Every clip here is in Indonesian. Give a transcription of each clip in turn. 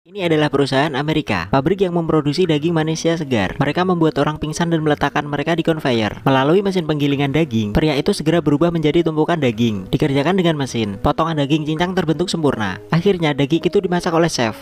Ini adalah perusahaan Amerika, pabrik yang memproduksi daging manusia segar. Mereka membuat orang pingsan dan meletakkan mereka di konveyor. Melalui mesin penggilingan daging, pria itu segera berubah menjadi tumpukan daging. Dikerjakan dengan mesin, potongan daging cincang terbentuk sempurna. Akhirnya daging itu dimasak oleh chef.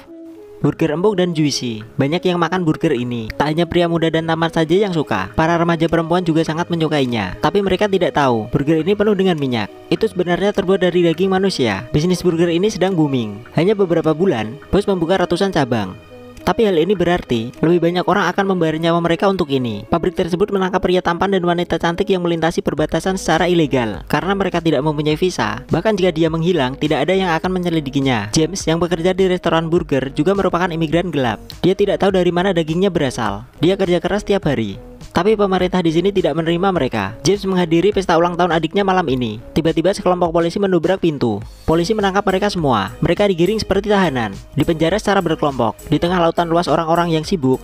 Burger empuk dan juicy. Banyak yang makan burger ini. Tak hanya pria muda dan tampan saja yang suka, para remaja perempuan juga sangat menyukainya. Tapi mereka tidak tahu, burger ini penuh dengan minyak. Itu sebenarnya terbuat dari daging manusia. Bisnis burger ini sedang booming. Hanya beberapa bulan, bos membuka ratusan cabang. Tapi hal ini berarti lebih banyak orang akan membayar nyawa mereka untuk ini. Pabrik tersebut menangkap pria tampan dan wanita cantik yang melintasi perbatasan secara ilegal. Karena mereka tidak mempunyai visa, bahkan jika dia menghilang, tidak ada yang akan menyelidikinya. James yang bekerja di restoran burger juga merupakan imigran gelap. Dia tidak tahu dari mana dagingnya berasal. Dia kerja keras setiap hari. Tapi pemerintah di sini tidak menerima mereka. James menghadiri pesta ulang tahun adiknya malam ini. Tiba-tiba sekelompok polisi mendobrak pintu. Polisi menangkap mereka semua. Mereka digiring seperti tahanan, dipenjara secara berkelompok. Di tengah lautan luas orang-orang yang sibuk,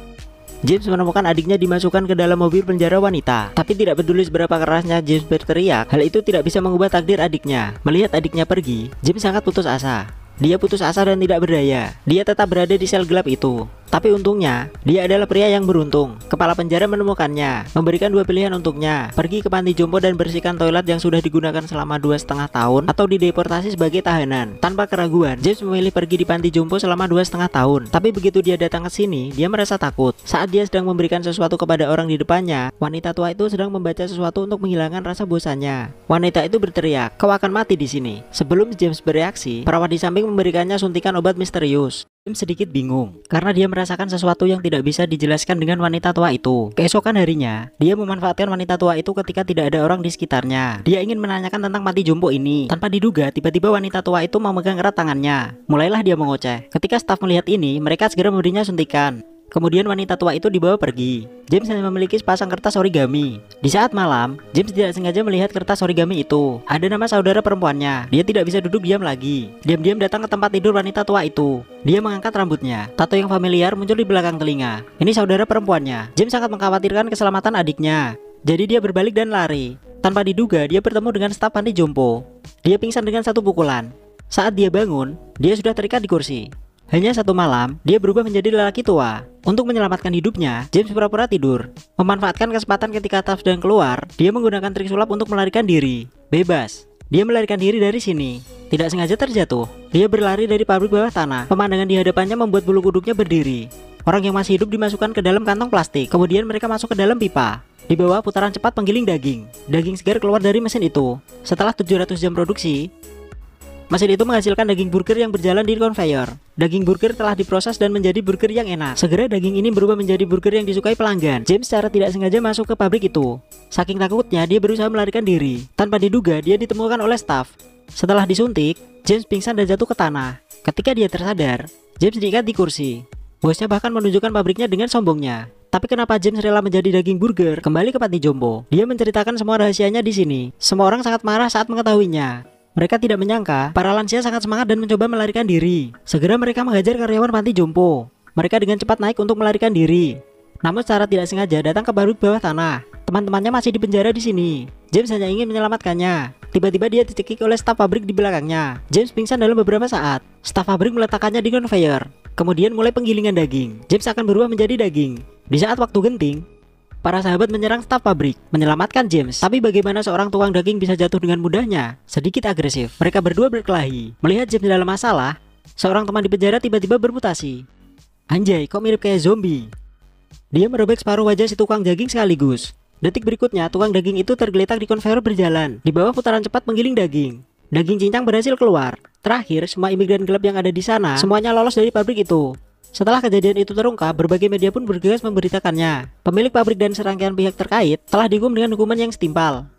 James menemukan adiknya dimasukkan ke dalam mobil penjara wanita. Tapi tidak peduli seberapa kerasnya James berteriak, hal itu tidak bisa mengubah takdir adiknya. Melihat adiknya pergi, James sangat putus asa. Dia putus asa dan tidak berdaya. Dia tetap berada di sel gelap itu. Tapi untungnya, dia adalah pria yang beruntung. Kepala penjara menemukannya, memberikan dua pilihan untuknya: pergi ke panti jompo dan bersihkan toilet yang sudah digunakan selama 2,5 tahun, atau dideportasi sebagai tahanan. Tanpa keraguan, James memilih pergi di panti jompo selama 2,5 tahun. Tapi begitu dia datang ke sini, dia merasa takut. Saat dia sedang memberikan sesuatu kepada orang di depannya, wanita tua itu sedang membaca sesuatu untuk menghilangkan rasa bosannya. Wanita itu berteriak, "Kau akan mati di sini." Sebelum James bereaksi, perawat di samping memberikannya suntikan obat misterius. James sedikit bingung karena dia merasakan sesuatu yang tidak bisa dijelaskan dengan wanita tua itu. Keesokan harinya, dia memanfaatkan wanita tua itu ketika tidak ada orang di sekitarnya. Dia ingin menanyakan tentang panti jompo ini. Tanpa diduga, tiba-tiba wanita tua itu memegang erat tangannya. Mulailah dia mengoceh. Ketika staf melihat ini, mereka segera memberinya suntikan. Kemudian wanita tua itu dibawa pergi. James hanya memiliki sepasang kertas origami. Di saat malam, James tidak sengaja melihat kertas origami itu. Ada nama saudara perempuannya. Dia tidak bisa duduk diam lagi. Diam-diam datang ke tempat tidur wanita tua itu. Dia mengangkat rambutnya. Tato yang familiar muncul di belakang telinga. Ini saudara perempuannya. James sangat mengkhawatirkan keselamatan adiknya. Jadi dia berbalik dan lari. Tanpa diduga, dia bertemu dengan staf panti jompo. Dia pingsan dengan satu pukulan. Saat dia bangun, dia sudah terikat di kursi. Hanya satu malam, dia berubah menjadi lelaki tua. Untuk menyelamatkan hidupnya, James pura-pura tidur. Memanfaatkan kesempatan ketika staf sedang keluar, dia menggunakan trik sulap untuk melarikan diri. Bebas. Dia melarikan diri dari sini. Tidak sengaja terjatuh. Dia berlari dari pabrik bawah tanah. Pemandangan di hadapannya membuat bulu kuduknya berdiri. Orang yang masih hidup dimasukkan ke dalam kantong plastik. Kemudian mereka masuk ke dalam pipa. Di bawah putaran cepat penggiling daging. Daging segar keluar dari mesin itu. Setelah 700 jam produksi, mesin itu menghasilkan daging burger yang berjalan di konveyor. Daging burger telah diproses dan menjadi burger yang enak. Segera daging ini berubah menjadi burger yang disukai pelanggan. James secara tidak sengaja masuk ke pabrik itu. Saking takutnya, dia berusaha melarikan diri. Tanpa diduga, dia ditemukan oleh staf. Setelah disuntik, James pingsan dan jatuh ke tanah. Ketika dia tersadar, James diikat di kursi. Bosnya bahkan menunjukkan pabriknya dengan sombongnya. Tapi kenapa James rela menjadi daging burger? Kembali ke panti jompo. Dia menceritakan semua rahasianya di sini. Semua orang sangat marah saat mengetahuinya. Mereka tidak menyangka para lansia sangat semangat dan mencoba melarikan diri. Segera mereka menghajar karyawan panti jompo. Mereka dengan cepat naik untuk melarikan diri. Namun secara tidak sengaja datang ke pabrik bawah tanah. Teman-temannya masih di penjara di sini. James hanya ingin menyelamatkannya. Tiba-tiba dia dicekik oleh staf pabrik di belakangnya. James pingsan dalam beberapa saat. Staf pabrik meletakkannya di konveyor. Kemudian mulai penggilingan daging. James akan berubah menjadi daging. Di saat waktu genting, para sahabat menyerang staf pabrik, menyelamatkan James. Tapi bagaimana seorang tukang daging bisa jatuh dengan mudahnya? Sedikit agresif, mereka berdua berkelahi. Melihat James dalam masalah, seorang teman di penjara tiba-tiba bermutasi. Anjay, kok mirip kayak zombie. Dia merobek separuh wajah si tukang daging sekaligus. Detik berikutnya, tukang daging itu tergeletak di konveyor berjalan. Di bawah putaran cepat penggiling daging. Daging cincang berhasil keluar. Terakhir, semua imigran gelap yang ada di sana, semuanya lolos dari pabrik itu. Setelah kejadian itu terungkap, berbagai media pun bergegas memberitakannya. Pemilik pabrik dan serangkaian pihak terkait telah dihukum dengan hukuman yang setimpal.